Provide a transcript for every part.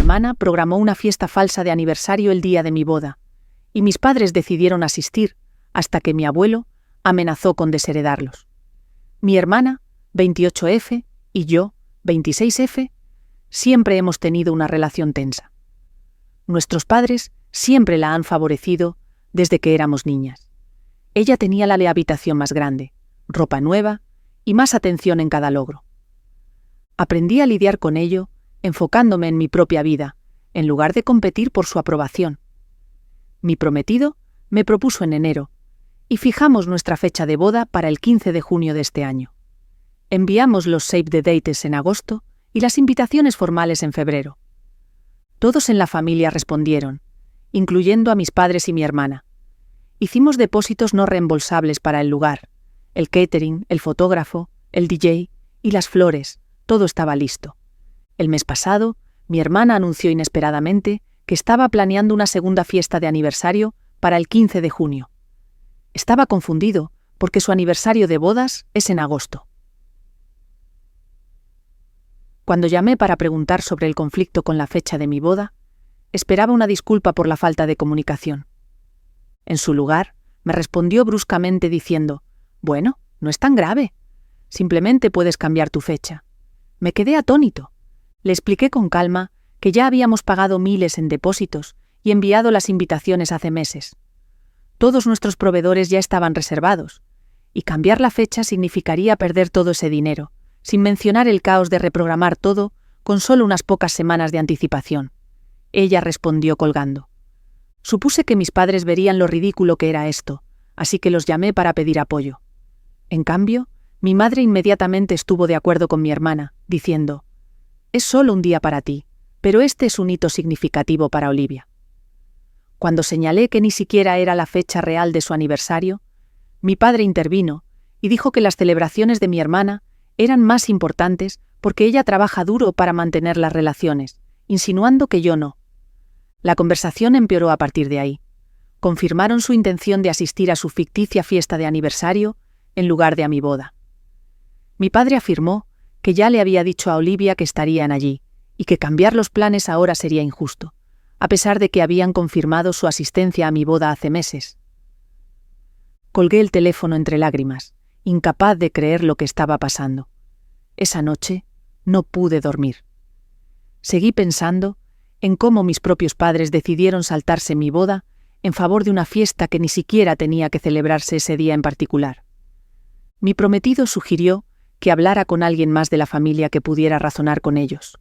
hermana programó una fiesta falsa de aniversario el día de mi boda, y mis padres decidieron asistir, hasta que mi abuelo amenazó con desheredarlos. Mi hermana, 28F, y yo, 26F, siempre hemos tenido una relación tensa. Nuestros padres siempre la han favorecido desde que éramos niñas. Ella tenía la habitación más grande, ropa nueva y más atención en cada logro. Aprendí a lidiar con ello, enfocándome en mi propia vida, en lugar de competir por su aprobación. Mi prometido me propuso en enero, y fijamos nuestra fecha de boda para el 15 de junio de este año. Enviamos los save the dates en agosto y las invitaciones formales en febrero. Todos en la familia respondieron, incluyendo a mis padres y mi hermana. Hicimos depósitos no reembolsables para el lugar, el catering, el fotógrafo, el DJ y las flores, todo estaba listo. El mes pasado, mi hermana anunció inesperadamente que estaba planeando una segunda fiesta de aniversario para el 15 de junio. Estaba confundido porque su aniversario de bodas es en agosto. Cuando llamé para preguntar sobre el conflicto con la fecha de mi boda, esperaba una disculpa por la falta de comunicación. En su lugar, me respondió bruscamente diciendo, «Bueno, no es tan grave. Simplemente puedes cambiar tu fecha». Me quedé atónito. Le expliqué con calma que ya habíamos pagado miles en depósitos y enviado las invitaciones hace meses. Todos nuestros proveedores ya estaban reservados, y cambiar la fecha significaría perder todo ese dinero, sin mencionar el caos de reprogramar todo con solo unas pocas semanas de anticipación. Ella respondió colgando. Supuse que mis padres verían lo ridículo que era esto, así que los llamé para pedir apoyo. En cambio, mi madre inmediatamente estuvo de acuerdo con mi hermana, diciendo, «Es solo un día para ti, pero este es un hito significativo para Olivia». Cuando señalé que ni siquiera era la fecha real de su aniversario, mi padre intervino y dijo que las celebraciones de mi hermana eran más importantes porque ella trabaja duro para mantener las relaciones, insinuando que yo no. La conversación empeoró a partir de ahí. Confirmaron su intención de asistir a su ficticia fiesta de aniversario en lugar de a mi boda. Mi padre afirmó que ya le había dicho a Olivia que estarían allí y que cambiar los planes ahora sería injusto, a pesar de que habían confirmado su asistencia a mi boda hace meses. Colgué el teléfono entre lágrimas, incapaz de creer lo que estaba pasando. Esa noche no pude dormir. Seguí pensando en cómo mis propios padres decidieron saltarse mi boda en favor de una fiesta que ni siquiera tenía que celebrarse ese día en particular. Mi prometido sugirió que hablara con alguien más de la familia que pudiera razonar con ellos.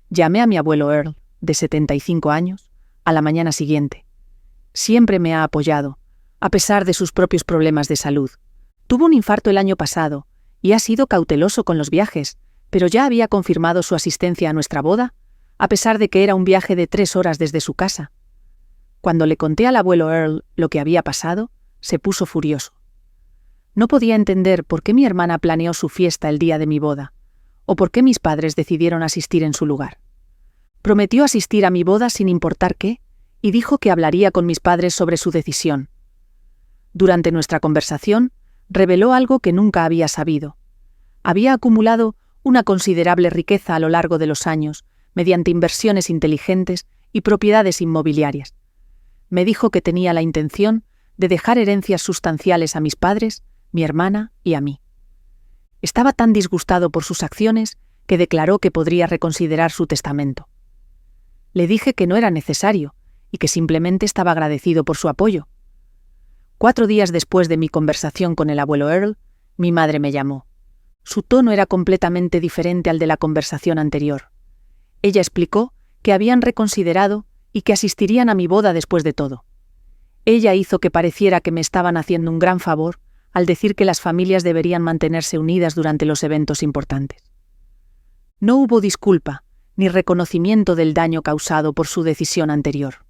Llamé a mi abuelo Earl, de 75 años, a la mañana siguiente. Siempre me ha apoyado, a pesar de sus propios problemas de salud. Tuvo un infarto el año pasado y ha sido cauteloso con los viajes, pero ya había confirmado su asistencia a nuestra boda, a pesar de que era un viaje de 3 horas desde su casa. Cuando le conté al abuelo Earl lo que había pasado, se puso furioso. No podía entender por qué mi hermana planeó su fiesta el día de mi boda, o por qué mis padres decidieron asistir en su lugar. Prometió asistir a mi boda sin importar qué, y dijo que hablaría con mis padres sobre su decisión. Durante nuestra conversación, reveló algo que nunca había sabido. Había acumulado una considerable riqueza a lo largo de los años, mediante inversiones inteligentes y propiedades inmobiliarias. Me dijo que tenía la intención de dejar herencias sustanciales a mis padres, mi hermana y a mí. Estaba tan disgustado por sus acciones que declaró que podría reconsiderar su testamento. Le dije que no era necesario y que simplemente estaba agradecido por su apoyo. 4 días después de mi conversación con el abuelo Earl, mi madre me llamó. Su tono era completamente diferente al de la conversación anterior. Ella explicó que habían reconsiderado y que asistirían a mi boda después de todo. Ella hizo que pareciera que me estaban haciendo un gran favor al decir que las familias deberían mantenerse unidas durante los eventos importantes. No hubo disculpa ni reconocimiento del daño causado por su decisión anterior.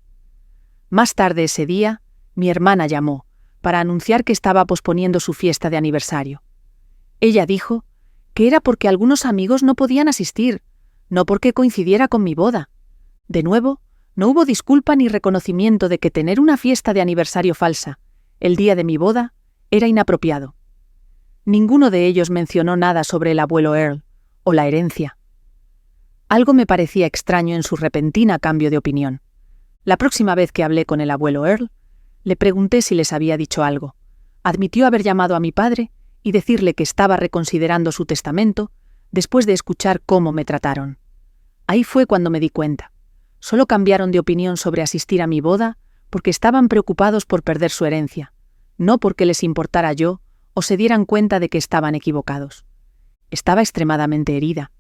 Más tarde ese día, mi hermana llamó para anunciar que estaba posponiendo su fiesta de aniversario. Ella dijo que era porque algunos amigos no podían asistir, no porque coincidiera con mi boda. De nuevo, no hubo disculpa ni reconocimiento de que tener una fiesta de aniversario falsa, el día de mi boda, era inapropiado. Ninguno de ellos mencionó nada sobre el abuelo Earl o la herencia. Algo me parecía extraño en su repentina cambio de opinión. La próxima vez que hablé con el abuelo Earl, le pregunté si les había dicho algo. Admitió haber llamado a mi padre y decirle que estaba reconsiderando su testamento después de escuchar cómo me trataron. Ahí fue cuando me di cuenta. Solo cambiaron de opinión sobre asistir a mi boda porque estaban preocupados por perder su herencia, no porque les importara yo o se dieran cuenta de que estaban equivocados. Estaba extremadamente herida.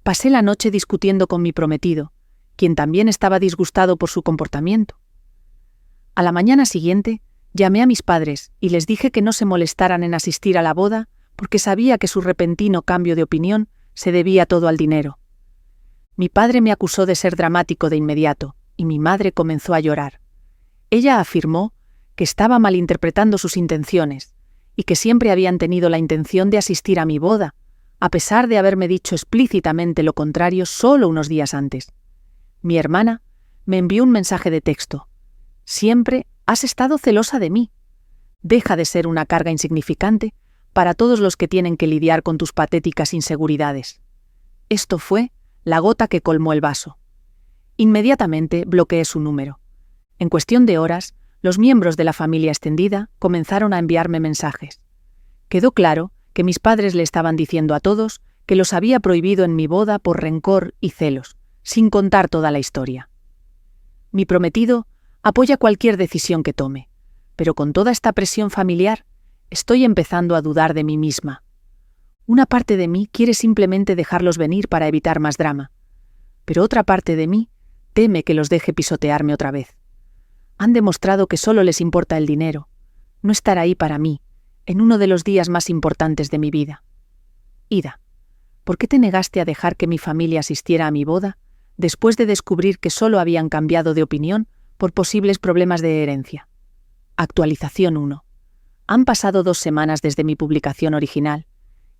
Pasé la noche discutiendo con mi prometido, quien también estaba disgustado por su comportamiento. A la mañana siguiente, llamé a mis padres y les dije que no se molestaran en asistir a la boda porque sabía que su repentino cambio de opinión se debía todo al dinero. Mi padre me acusó de ser dramático de inmediato y mi madre comenzó a llorar. Ella afirmó que estaba malinterpretando sus intenciones y que siempre habían tenido la intención de asistir a mi boda, a pesar de haberme dicho explícitamente lo contrario solo unos días antes. Mi hermana me envió un mensaje de texto. Siempre has estado celosa de mí. Deja de ser una carga insignificante para todos los que tienen que lidiar con tus patéticas inseguridades. Esto fue la gota que colmó el vaso. Inmediatamente bloqueé su número. En cuestión de horas, los miembros de la familia extendida comenzaron a enviarme mensajes. Quedó claro que mis padres le estaban diciendo a todos que los había prohibido en mi boda por rencor y celos, sin contar toda la historia. Mi prometido apoya cualquier decisión que tome, pero con toda esta presión familiar, estoy empezando a dudar de mí misma. Una parte de mí quiere simplemente dejarlos venir para evitar más drama, pero otra parte de mí teme que los deje pisotearme otra vez. Han demostrado que solo les importa el dinero, no estar ahí para mí, en uno de los días más importantes de mi vida. Ida, ¿por qué te negaste a dejar que mi familia asistiera a mi boda, después de descubrir que solo habían cambiado de opinión por posibles problemas de herencia? Actualización 1. Han pasado 2 semanas desde mi publicación original,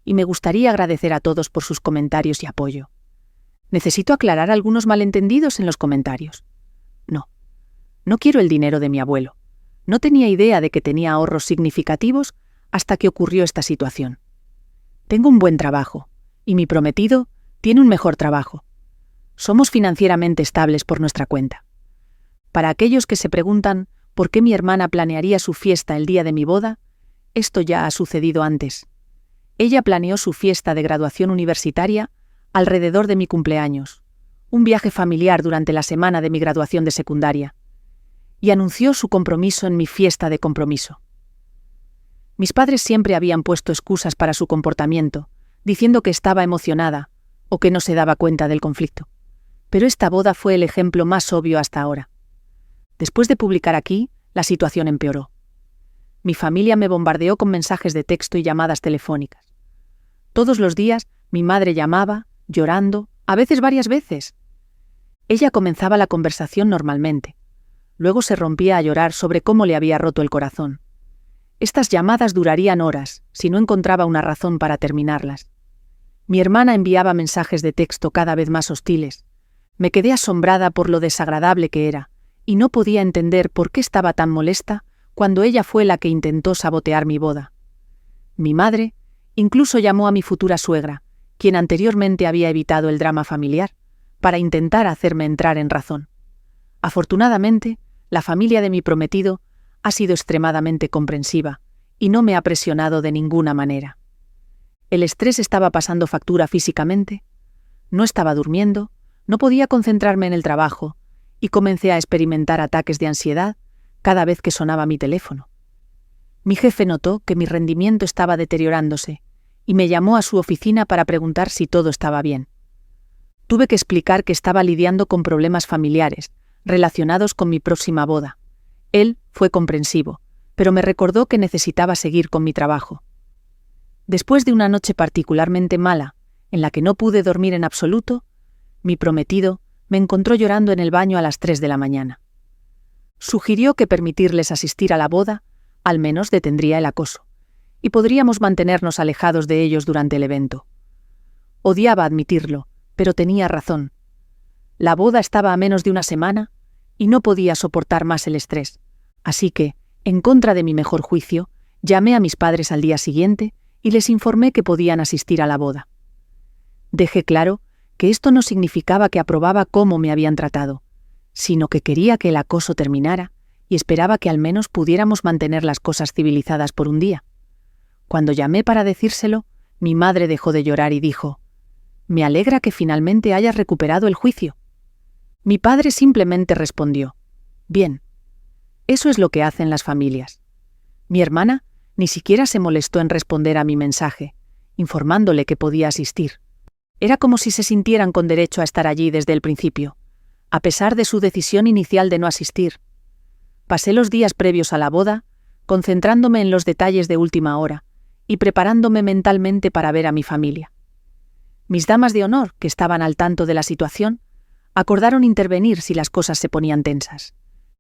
y me gustaría agradecer a todos por sus comentarios y apoyo. Necesito aclarar algunos malentendidos en los comentarios. No quiero el dinero de mi abuelo. No tenía idea de que tenía ahorros significativos hasta que ocurrió esta situación. Tengo un buen trabajo, y mi prometido tiene un mejor trabajo. Somos financieramente estables por nuestra cuenta. Para aquellos que se preguntan por qué mi hermana planearía su fiesta el día de mi boda, esto ya ha sucedido antes. Ella planeó su fiesta de graduación universitaria alrededor de mi cumpleaños, un viaje familiar durante la semana de mi graduación de secundaria, y anunció su compromiso en mi fiesta de compromiso. Mis padres siempre habían puesto excusas para su comportamiento, diciendo que estaba emocionada o que no se daba cuenta del conflicto. Pero esta boda fue el ejemplo más obvio hasta ahora. Después de publicar aquí, la situación empeoró. Mi familia me bombardeó con mensajes de texto y llamadas telefónicas. Todos los días, mi madre llamaba, llorando, a veces varias veces. Ella comenzaba la conversación normalmente. Luego se rompía a llorar sobre cómo le había roto el corazón. Estas llamadas durarían horas, si no encontraba una razón para terminarlas. Mi hermana enviaba mensajes de texto cada vez más hostiles. Me quedé asombrada por lo desagradable que era, y no podía entender por qué estaba tan molesta cuando ella fue la que intentó sabotear mi boda. Mi madre incluso llamó a mi futura suegra, quien anteriormente había evitado el drama familiar, para intentar hacerme entrar en razón. Afortunadamente, la familia de mi prometido ha sido extremadamente comprensiva y no me ha presionado de ninguna manera. El estrés estaba pasando factura físicamente, no estaba durmiendo, no podía concentrarme en el trabajo y comencé a experimentar ataques de ansiedad cada vez que sonaba mi teléfono. Mi jefe notó que mi rendimiento estaba deteriorándose y me llamó a su oficina para preguntar si todo estaba bien. Tuve que explicar que estaba lidiando con problemas familiares relacionados con mi próxima boda. Él fue comprensivo, pero me recordó que necesitaba seguir con mi trabajo. Después de una noche particularmente mala, en la que no pude dormir en absoluto, mi prometido me encontró llorando en el baño a las 3 de la mañana. Sugirió que permitirles asistir a la boda al menos detendría el acoso, y podríamos mantenernos alejados de ellos durante el evento. Odiaba admitirlo, pero tenía razón. La boda estaba a menos de una semana y no podía soportar más el estrés, así que, en contra de mi mejor juicio, llamé a mis padres al día siguiente y les informé que podían asistir a la boda. Dejé claro que esto no significaba que aprobaba cómo me habían tratado, sino que quería que el acoso terminara y esperaba que al menos pudiéramos mantener las cosas civilizadas por un día. Cuando llamé para decírselo, mi madre dejó de llorar y dijo: «Me alegra que finalmente hayas recuperado el juicio». Mi padre simplemente respondió: «Bien». Eso es lo que hacen las familias. Mi hermana ni siquiera se molestó en responder a mi mensaje, informándole que podía asistir. Era como si se sintieran con derecho a estar allí desde el principio, a pesar de su decisión inicial de no asistir. Pasé los días previos a la boda, concentrándome en los detalles de última hora y preparándome mentalmente para ver a mi familia. Mis damas de honor, que estaban al tanto de la situación, acordaron intervenir si las cosas se ponían tensas.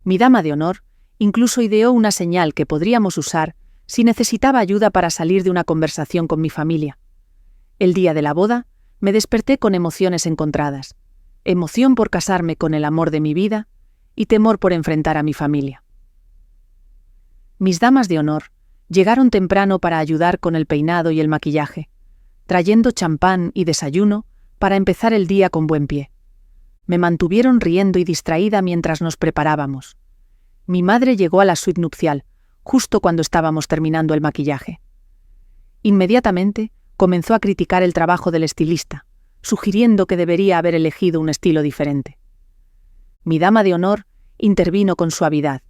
Mi dama de honor incluso ideó una señal que podríamos usar si necesitaba ayuda para salir de una conversación con mi familia. El día de la boda, me desperté con emociones encontradas: emoción por casarme con el amor de mi vida y temor por enfrentar a mi familia. Mis damas de honor llegaron temprano para ayudar con el peinado y el maquillaje, trayendo champán y desayuno para empezar el día con buen pie. Me mantuvieron riendo y distraída mientras nos preparábamos. Mi madre llegó a la suite nupcial, justo cuando estábamos terminando el maquillaje. Inmediatamente comenzó a criticar el trabajo del estilista, sugiriendo que debería haber elegido un estilo diferente. Mi dama de honor intervino con suavidad,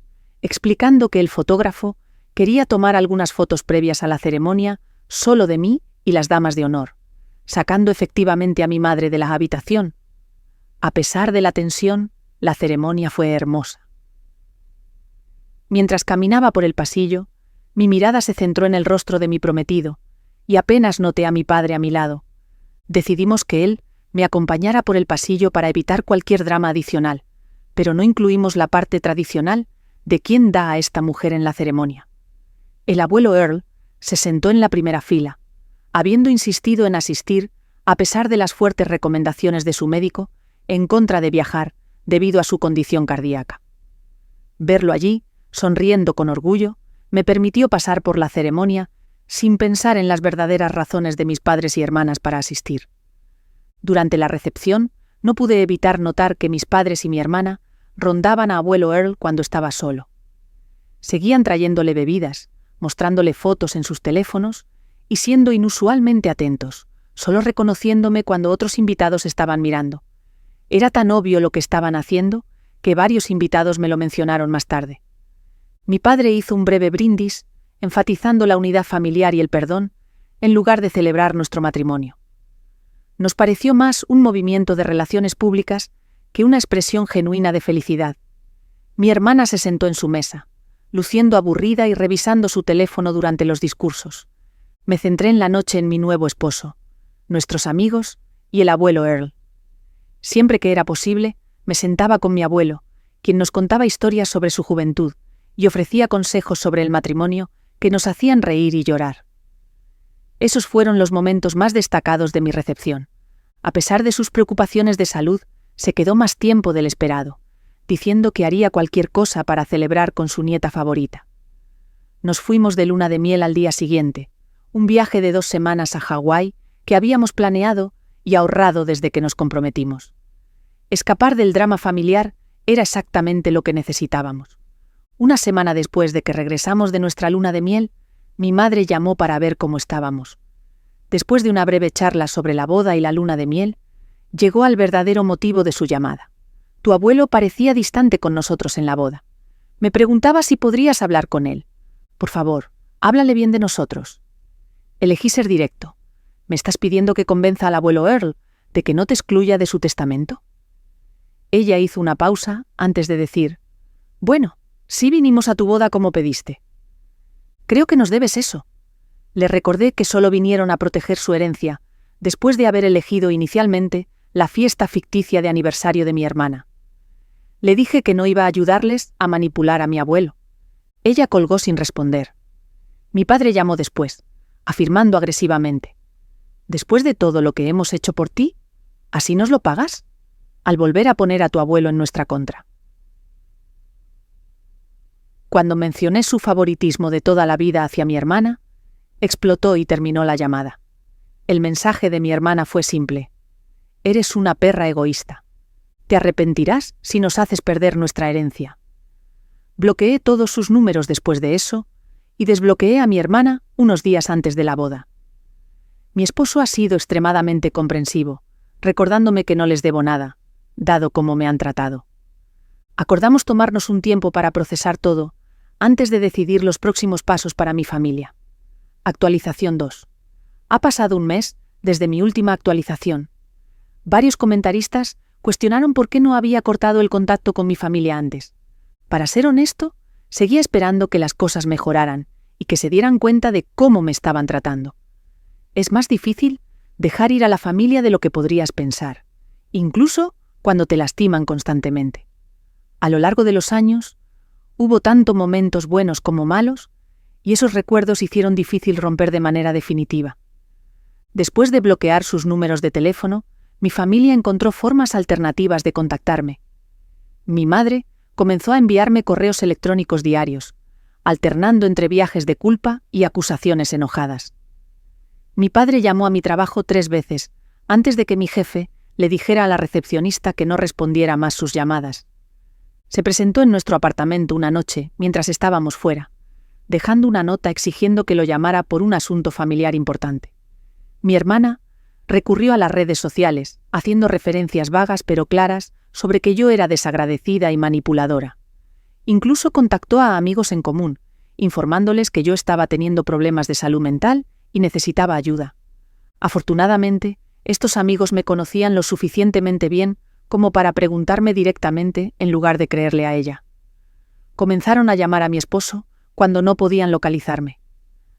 explicando que el fotógrafo quería tomar algunas fotos previas a la ceremonia solo de mí y las damas de honor, sacando efectivamente a mi madre de la habitación. A pesar de la tensión, la ceremonia fue hermosa. Mientras caminaba por el pasillo, mi mirada se centró en el rostro de mi prometido, y apenas noté a mi padre a mi lado. Decidimos que él me acompañara por el pasillo para evitar cualquier drama adicional, pero no incluimos la parte tradicional de quién da a esta mujer en la ceremonia. El abuelo Earl se sentó en la primera fila, habiendo insistido en asistir a pesar de las fuertes recomendaciones de su médico en contra de viajar debido a su condición cardíaca. Verlo allí, sonriendo con orgullo, me permitió pasar por la ceremonia sin pensar en las verdaderas razones de mis padres y hermanas para asistir. Durante la recepción, no pude evitar notar que mis padres y mi hermana rondaban a abuelo Earl cuando estaba solo. Seguían trayéndole bebidas, mostrándole fotos en sus teléfonos y siendo inusualmente atentos, solo reconociéndome cuando otros invitados estaban mirando. Era tan obvio lo que estaban haciendo que varios invitados me lo mencionaron más tarde. Mi padre hizo un breve brindis, enfatizando la unidad familiar y el perdón, en lugar de celebrar nuestro matrimonio. Nos pareció más un movimiento de relaciones públicas que una expresión genuina de felicidad. Mi hermana se sentó en su mesa, luciendo aburrida y revisando su teléfono durante los discursos. Me centré en la noche en mi nuevo esposo, nuestros amigos y el abuelo Earl. Siempre que era posible, me sentaba con mi abuelo, quien nos contaba historias sobre su juventud y ofrecía consejos sobre el matrimonio que nos hacían reír y llorar. Esos fueron los momentos más destacados de mi recepción. A pesar de sus preocupaciones de salud, se quedó más tiempo del esperado, diciendo que haría cualquier cosa para celebrar con su nieta favorita. Nos fuimos de luna de miel al día siguiente, un viaje de 2 semanas a Hawái que habíamos planeado y ahorrado desde que nos comprometimos. Escapar del drama familiar era exactamente lo que necesitábamos. Una semana después de que regresamos de nuestra luna de miel, mi madre llamó para ver cómo estábamos. Después de una breve charla sobre la boda y la luna de miel, llegó al verdadero motivo de su llamada. Tu abuelo parecía distante con nosotros en la boda. Me preguntaba si podrías hablar con él. Por favor, háblale bien de nosotros. Elegí ser directo. ¿Me estás pidiendo que convenza al abuelo Earl de que no te excluya de su testamento? Ella hizo una pausa antes de decir: bueno, sí vinimos a tu boda como pediste. Creo que nos debes eso. Le recordé que solo vinieron a proteger su herencia, después de haber elegido inicialmente la fiesta ficticia de aniversario de mi hermana. Le dije que no iba a ayudarles a manipular a mi abuelo. Ella colgó sin responder. Mi padre llamó después, afirmando agresivamente: «Después de todo lo que hemos hecho por ti, ¿así nos lo pagas?», al volver a poner a tu abuelo en nuestra contra. Cuando mencioné su favoritismo de toda la vida hacia mi hermana, explotó y terminó la llamada. El mensaje de mi hermana fue simple: Eres una perra egoísta. Te arrepentirás si nos haces perder nuestra herencia. Bloqueé todos sus números después de eso y desbloqueé a mi hermana unos días antes de la boda. Mi esposo ha sido extremadamente comprensivo, recordándome que no les debo nada, dado cómo me han tratado. Acordamos tomarnos un tiempo para procesar todo, antes de decidir los próximos pasos para mi familia. Actualización 2. Ha pasado un mes desde mi última actualización. Varios comentaristas cuestionaron por qué no había cortado el contacto con mi familia antes. Para ser honesto, seguía esperando que las cosas mejoraran y que se dieran cuenta de cómo me estaban tratando. Es más difícil dejar ir a la familia de lo que podrías pensar, incluso cuando te lastiman constantemente. A lo largo de los años, hubo tanto momentos buenos como malos, y esos recuerdos hicieron difícil romper de manera definitiva. Después de bloquear sus números de teléfono, mi familia encontró formas alternativas de contactarme. Mi madre comenzó a enviarme correos electrónicos diarios, alternando entre viajes de culpa y acusaciones enojadas. Mi padre llamó a mi trabajo 3 veces, antes de que mi jefe le dijera a la recepcionista que no respondiera más sus llamadas. Se presentó en nuestro apartamento una noche, mientras estábamos fuera, dejando una nota exigiendo que lo llamara por un asunto familiar importante. Mi hermana recurrió a las redes sociales, haciendo referencias vagas pero claras sobre que yo era desagradecida y manipuladora. Incluso contactó a amigos en común, informándoles que yo estaba teniendo problemas de salud mental y necesitaba ayuda. Afortunadamente, estos amigos me conocían lo suficientemente bien como para preguntarme directamente en lugar de creerle a ella. Comenzaron a llamar a mi esposo cuando no podían localizarme.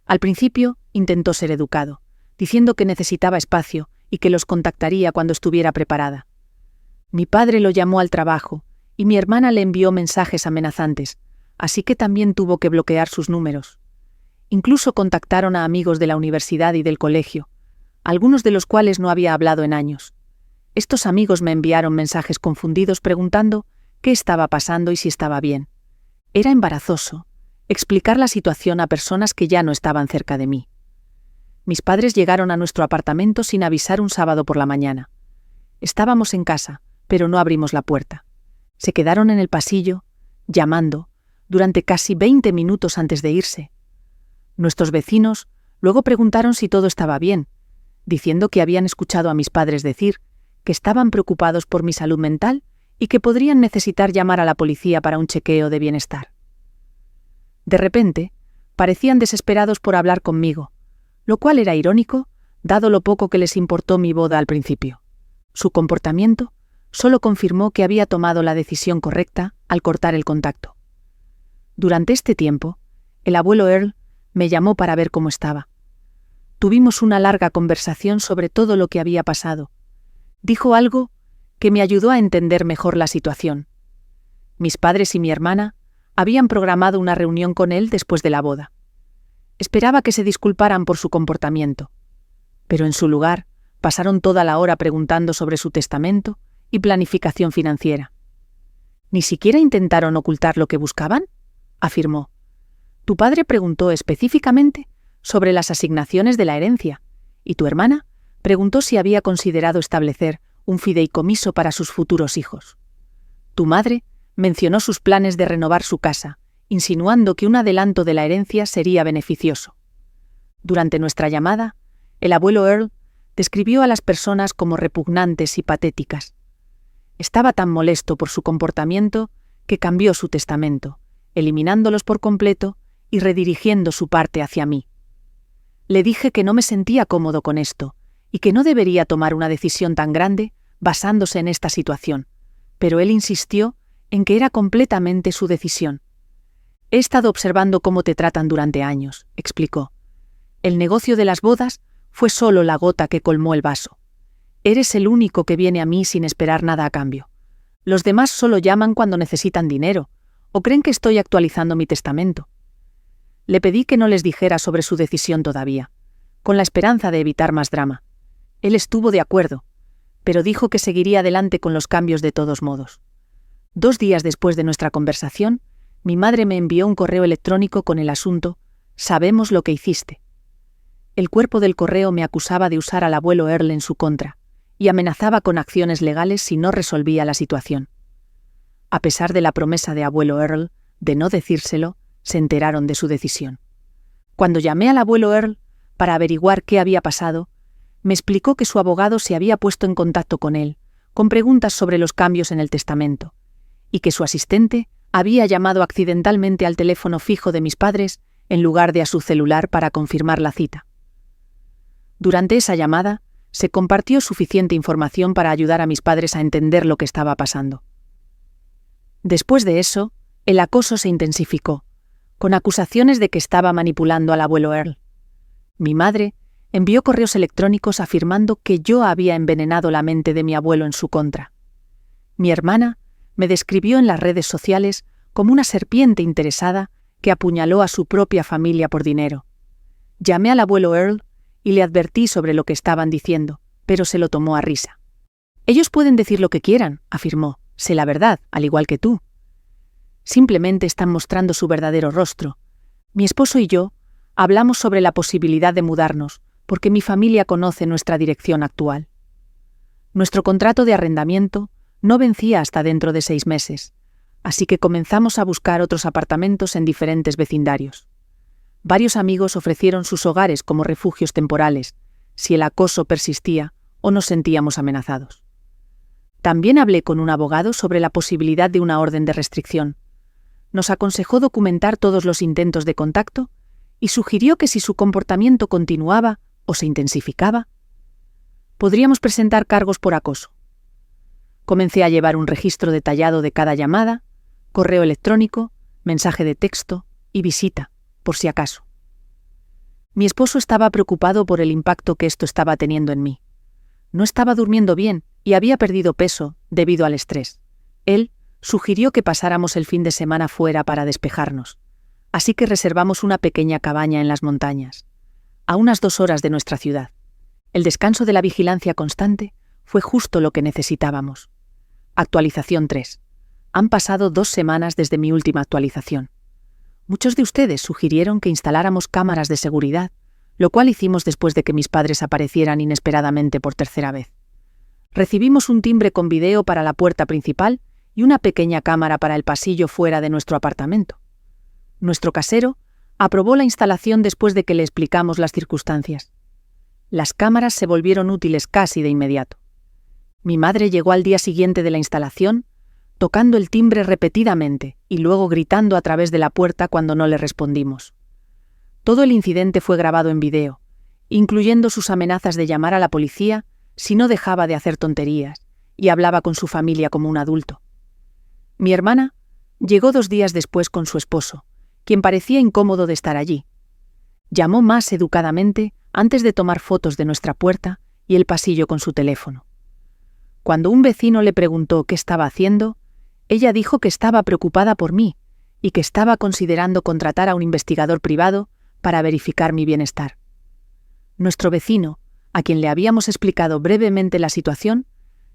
Al principio intentó ser educado, diciendo que necesitaba espacio y que los contactaría cuando estuviera preparada. Mi padre lo llamó al trabajo y mi hermana le envió mensajes amenazantes, así que también tuvo que bloquear sus números. Incluso contactaron a amigos de la universidad y del colegio, algunos de los cuales no había hablado en años. Estos amigos me enviaron mensajes confundidos preguntando qué estaba pasando y si estaba bien. Era embarazoso explicar la situación a personas que ya no estaban cerca de mí. Mis padres llegaron a nuestro apartamento sin avisar un sábado por la mañana. Estábamos en casa, pero no abrimos la puerta. Se quedaron en el pasillo, llamando, durante casi 20 minutos antes de irse. Nuestros vecinos luego preguntaron si todo estaba bien, diciendo que habían escuchado a mis padres decir que estaban preocupados por mi salud mental y que podrían necesitar llamar a la policía para un chequeo de bienestar. De repente, parecían desesperados por hablar conmigo, lo cual era irónico, dado lo poco que les importó mi boda al principio. Su comportamiento solo confirmó que había tomado la decisión correcta al cortar el contacto. Durante este tiempo, el abuelo Earl me llamó para ver cómo estaba. Tuvimos una larga conversación sobre todo lo que había pasado. Dijo algo que me ayudó a entender mejor la situación. Mis padres y mi hermana habían programado una reunión con él después de la boda. Esperaba que se disculparan por su comportamiento, pero en su lugar pasaron toda la hora preguntando sobre su testamento y planificación financiera. ¿Ni siquiera intentaron ocultar lo que buscaban?, afirmó. Tu padre preguntó específicamente sobre las asignaciones de la herencia, y tu hermana preguntó si había considerado establecer un fideicomiso para sus futuros hijos. Tu madre mencionó sus planes de renovar su casa, insinuando que un adelanto de la herencia sería beneficioso. Durante nuestra llamada, el abuelo Earl describió a las personas como repugnantes y patéticas. Estaba tan molesto por su comportamiento que cambió su testamento, eliminándolos por completo y redirigiendo su parte hacia mí. Le dije que no me sentía cómodo con esto y que no debería tomar una decisión tan grande basándose en esta situación, pero él insistió en que era completamente su decisión. He estado observando cómo te tratan durante años, explicó. El negocio de las bodas fue solo la gota que colmó el vaso. Eres el único que viene a mí sin esperar nada a cambio. Los demás solo llaman cuando necesitan dinero, o creen que estoy actualizando mi testamento. Le pedí que no les dijera sobre su decisión todavía, con la esperanza de evitar más drama. Él estuvo de acuerdo, pero dijo que seguiría adelante con los cambios de todos modos. 2 días después de nuestra conversación, mi madre me envió un correo electrónico con el asunto «Sabemos lo que hiciste». El cuerpo del correo me acusaba de usar al abuelo Earl en su contra, y amenazaba con acciones legales si no resolvía la situación. A pesar de la promesa de abuelo Earl de no decírselo, se enteraron de su decisión. Cuando llamé al abuelo Earl para averiguar qué había pasado, me explicó que su abogado se había puesto en contacto con él, con preguntas sobre los cambios en el testamento, y que su asistente había llamado accidentalmente al teléfono fijo de mis padres en lugar de a su celular para confirmar la cita. Durante esa llamada, se compartió suficiente información para ayudar a mis padres a entender lo que estaba pasando. Después de eso, el acoso se intensificó, con acusaciones de que estaba manipulando al abuelo Earl. Mi madre envió correos electrónicos afirmando que yo había envenenado la mente de mi abuelo en su contra. Mi hermana me describió en las redes sociales como una serpiente interesada que apuñaló a su propia familia por dinero. Llamé al abuelo Earl y le advertí sobre lo que estaban diciendo, pero se lo tomó a risa. «Ellos pueden decir lo que quieran», afirmó, «sé la verdad, al igual que tú. Simplemente están mostrando su verdadero rostro. Mi esposo y yo hablamos sobre la posibilidad de mudarnos, porque mi familia conoce nuestra dirección actual. Nuestro contrato de arrendamiento no vencía hasta dentro de 6 meses, así que comenzamos a buscar otros apartamentos en diferentes vecindarios. Varios amigos ofrecieron sus hogares como refugios temporales, si el acoso persistía o nos sentíamos amenazados. También hablé con un abogado sobre la posibilidad de una orden de restricción. Nos aconsejó documentar todos los intentos de contacto y sugirió que si su comportamiento continuaba o se intensificaba, podríamos presentar cargos por acoso. Comencé a llevar un registro detallado de cada llamada, correo electrónico, mensaje de texto y visita, por si acaso. Mi esposo estaba preocupado por el impacto que esto estaba teniendo en mí. No estaba durmiendo bien y había perdido peso debido al estrés. Él sugirió que pasáramos el fin de semana fuera para despejarnos, así que reservamos una pequeña cabaña en las montañas, a unas 2 horas de nuestra ciudad. El descanso de la vigilancia constante fue justo lo que necesitábamos. Actualización 3. Han pasado 2 semanas desde mi última actualización. Muchos de ustedes sugirieron que instaláramos cámaras de seguridad, lo cual hicimos después de que mis padres aparecieran inesperadamente por 3ª vez. Recibimos un timbre con video para la puerta principal y una pequeña cámara para el pasillo fuera de nuestro apartamento. Nuestro casero aprobó la instalación después de que le explicamos las circunstancias. Las cámaras se volvieron útiles casi de inmediato. Mi madre llegó al día siguiente de la instalación, tocando el timbre repetidamente y luego gritando a través de la puerta cuando no le respondimos. Todo el incidente fue grabado en video, incluyendo sus amenazas de llamar a la policía si no dejaba de hacer tonterías y hablaba con su familia como un adulto. Mi hermana llegó 2 días después con su esposo, quien parecía incómodo de estar allí. Llamó más educadamente antes de tomar fotos de nuestra puerta y el pasillo con su teléfono. Cuando un vecino le preguntó qué estaba haciendo, ella dijo que estaba preocupada por mí y que estaba considerando contratar a un investigador privado para verificar mi bienestar. Nuestro vecino, a quien le habíamos explicado brevemente la situación,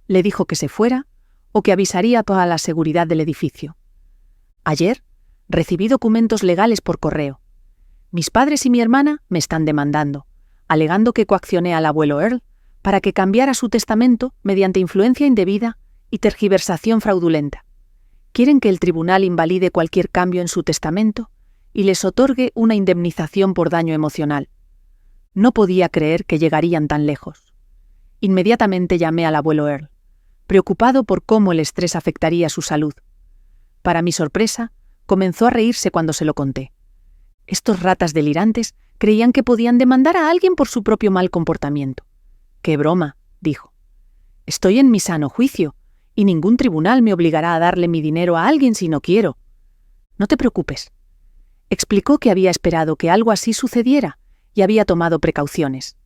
le dijo que se fuera o que avisaría a toda la seguridad del edificio. Ayer recibí documentos legales por correo. Mis padres y mi hermana me están demandando, alegando que coaccioné al abuelo Earl para que cambiara su testamento mediante influencia indebida y tergiversación fraudulenta. Quieren que el tribunal invalide cualquier cambio en su testamento y les otorgue una indemnización por daño emocional. No podía creer que llegarían tan lejos. Inmediatamente llamé al abuelo Earl, preocupado por cómo el estrés afectaría su salud. Para mi sorpresa, comenzó a reírse cuando se lo conté. Estos ratas delirantes creían que podían demandar a alguien por su propio mal comportamiento. «¡Qué broma!», dijo. «Estoy en mi sano juicio, y ningún tribunal me obligará a darle mi dinero a alguien si no quiero. No te preocupes». Explicó que había esperado que algo así sucediera y había tomado precauciones.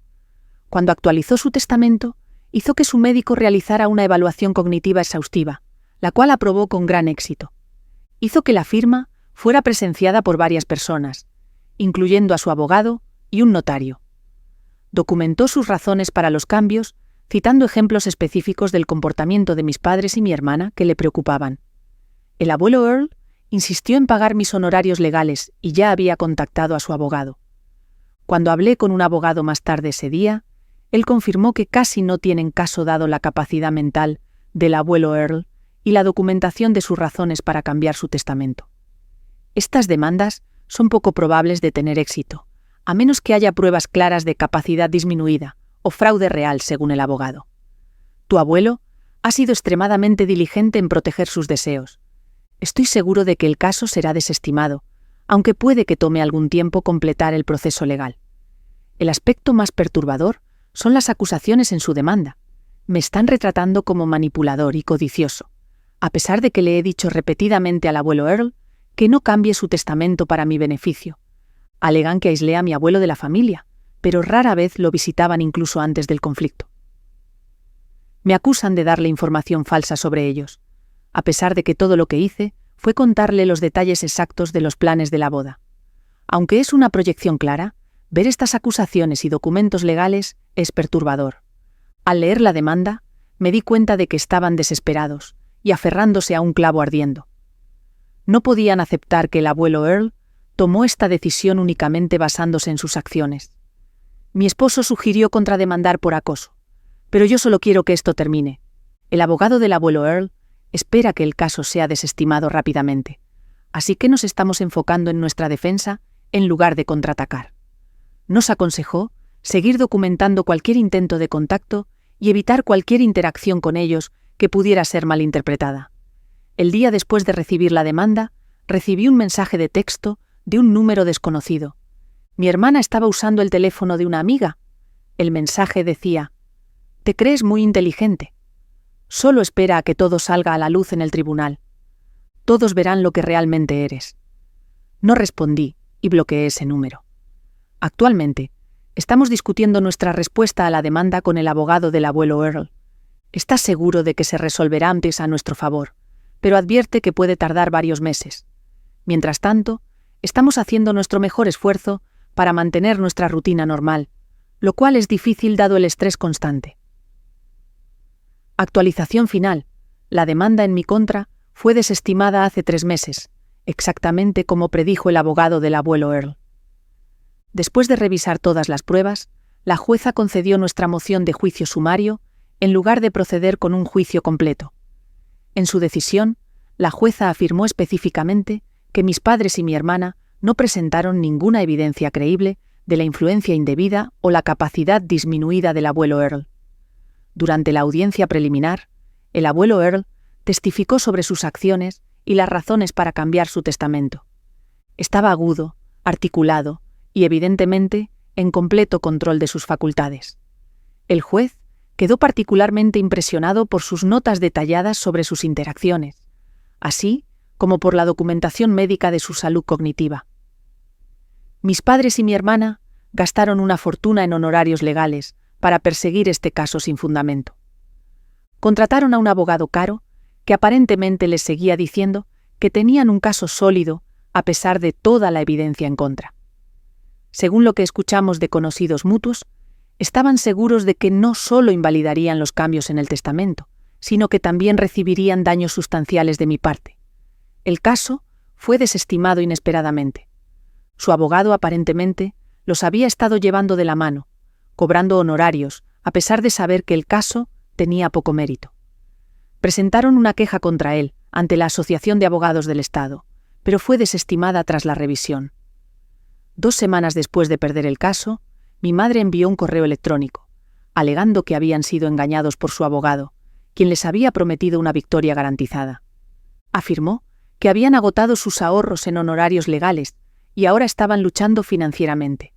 Cuando actualizó su testamento, hizo que su médico realizara una evaluación cognitiva exhaustiva, la cual aprobó con gran éxito. Hizo que la firma fuera presenciada por varias personas, incluyendo a su abogado y un notario. Documentó sus razones para los cambios, citando ejemplos específicos del comportamiento de mis padres y mi hermana que le preocupaban. El abuelo Earl insistió en pagar mis honorarios legales y ya había contactado a su abogado. Cuando hablé con un abogado más tarde ese día, Él confirmó que casi no tienen caso dado la capacidad mental del abuelo Earl y la documentación de sus razones para cambiar su testamento. Estas demandas son poco probables de tener éxito, a menos que haya pruebas claras de capacidad disminuida o fraude real, según el abogado. Tu abuelo ha sido extremadamente diligente en proteger sus deseos. Estoy seguro de que el caso será desestimado, aunque puede que tome algún tiempo completar el proceso legal. El aspecto más perturbador son las acusaciones en su demanda. Me están retratando como manipulador y codicioso, a pesar de que le he dicho repetidamente al abuelo Earl que no cambie su testamento para mi beneficio. Alegan que aislé a mi abuelo de la familia, pero rara vez lo visitaban incluso antes del conflicto. Me acusan de darle información falsa sobre ellos, a pesar de que todo lo que hice fue contarle los detalles exactos de los planes de la boda. Aunque es una proyección clara, ver estas acusaciones y documentos legales es perturbador. Al leer la demanda, me di cuenta de que estaban desesperados y aferrándose a un clavo ardiendo. No podían aceptar que el abuelo Earl tomó esta decisión únicamente basándose en sus acciones. Mi esposo sugirió contrademandar por acoso, pero yo solo quiero que esto termine. El abogado del abuelo Earl espera que el caso sea desestimado rápidamente, así que nos estamos enfocando en nuestra defensa en lugar de contraatacar. Nos aconsejó seguir documentando cualquier intento de contacto y evitar cualquier interacción con ellos que pudiera ser malinterpretada. El día después de recibir la demanda, recibí un mensaje de texto de un número desconocido. Mi hermana estaba usando el teléfono de una amiga. El mensaje decía: «Te crees muy inteligente. Solo espera a que todo salga a la luz en el tribunal. Todos verán lo que realmente eres». No respondí y bloqueé ese número. Actualmente, estamos discutiendo nuestra respuesta a la demanda con el abogado del abuelo Earl. Está seguro de que se resolverá antes a nuestro favor, pero advierte que puede tardar varios meses. Mientras tanto, estamos haciendo nuestro mejor esfuerzo para mantener nuestra rutina normal, lo cual es difícil dado el estrés constante. Actualización final. La demanda en mi contra fue desestimada hace 3 meses, exactamente como predijo el abogado del abuelo Earl. Después de revisar todas las pruebas, la jueza concedió nuestra moción de juicio sumario en lugar de proceder con un juicio completo. En su decisión, la jueza afirmó específicamente que mis padres y mi hermana no presentaron ninguna evidencia creíble de la influencia indebida o la capacidad disminuida del abuelo Earl. Durante la audiencia preliminar, el abuelo Earl testificó sobre sus acciones y las razones para cambiar su testamento. Estaba agudo, articulado y, evidentemente, en completo control de sus facultades. El juez quedó particularmente impresionado por sus notas detalladas sobre sus interacciones, así como por la documentación médica de su salud cognitiva. Mis padres y mi hermana gastaron una fortuna en honorarios legales para perseguir este caso sin fundamento. Contrataron a un abogado caro que aparentemente les seguía diciendo que tenían un caso sólido a pesar de toda la evidencia en contra. Según lo que escuchamos de conocidos mutuos, estaban seguros de que no solo invalidarían los cambios en el testamento, sino que también recibirían daños sustanciales de mi parte. El caso fue desestimado inesperadamente. Su abogado aparentemente los había estado llevando de la mano, cobrando honorarios, a pesar de saber que el caso tenía poco mérito. Presentaron una queja contra él ante la Asociación de Abogados del Estado, pero fue desestimada tras la revisión. 2 semanas después de perder el caso, mi madre envió un correo electrónico, alegando que habían sido engañados por su abogado, quien les había prometido una victoria garantizada. Afirmó que habían agotado sus ahorros en honorarios legales y ahora estaban luchando financieramente.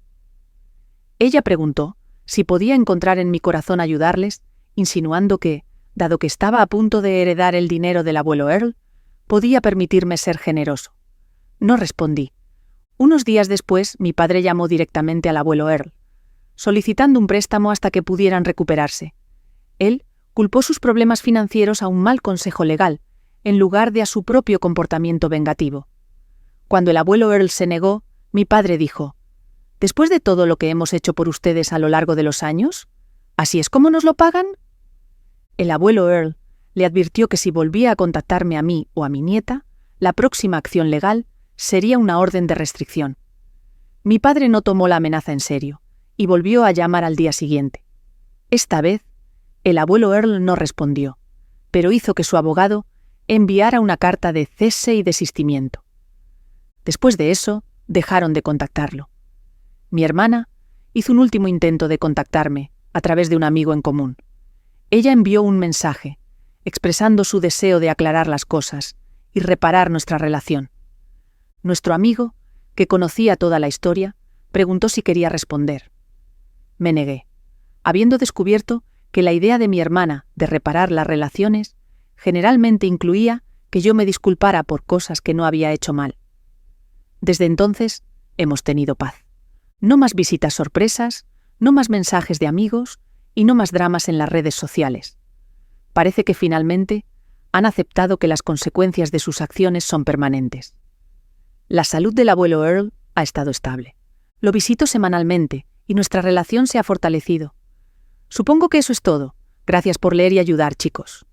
Ella preguntó si podía encontrar en mi corazón ayudarles, insinuando que, dado que estaba a punto de heredar el dinero del abuelo Earl, podía permitirme ser generoso. No respondí. Unos días después, mi padre llamó directamente al abuelo Earl, solicitando un préstamo hasta que pudieran recuperarse. Él culpó sus problemas financieros a un mal consejo legal, en lugar de a su propio comportamiento vengativo. Cuando el abuelo Earl se negó, mi padre dijo: «¿Después de todo lo que hemos hecho por ustedes a lo largo de los años? ¿Así es como nos lo pagan?» El abuelo Earl le advirtió que si volvía a contactarme a mí o a mi nieta, la próxima acción legal sería una orden de restricción. Mi padre no tomó la amenaza en serio y volvió a llamar al día siguiente. Esta vez, el abuelo Earl no respondió, pero hizo que su abogado enviara una carta de cese y desistimiento. Después de eso, dejaron de contactarlo. Mi hermana hizo un último intento de contactarme a través de un amigo en común. Ella envió un mensaje, expresando su deseo de aclarar las cosas y reparar nuestra relación. Nuestro amigo, que conocía toda la historia, preguntó si quería responder. Me negué, habiendo descubierto que la idea de mi hermana de reparar las relaciones generalmente incluía que yo me disculpara por cosas que no había hecho mal. Desde entonces, hemos tenido paz. No más visitas sorpresas, no más mensajes de amigos y no más dramas en las redes sociales. Parece que finalmente han aceptado que las consecuencias de sus acciones son permanentes. La salud del abuelo Earl ha estado estable. Lo visito semanalmente y nuestra relación se ha fortalecido. Supongo que eso es todo. Gracias por leer y ayudar, chicos.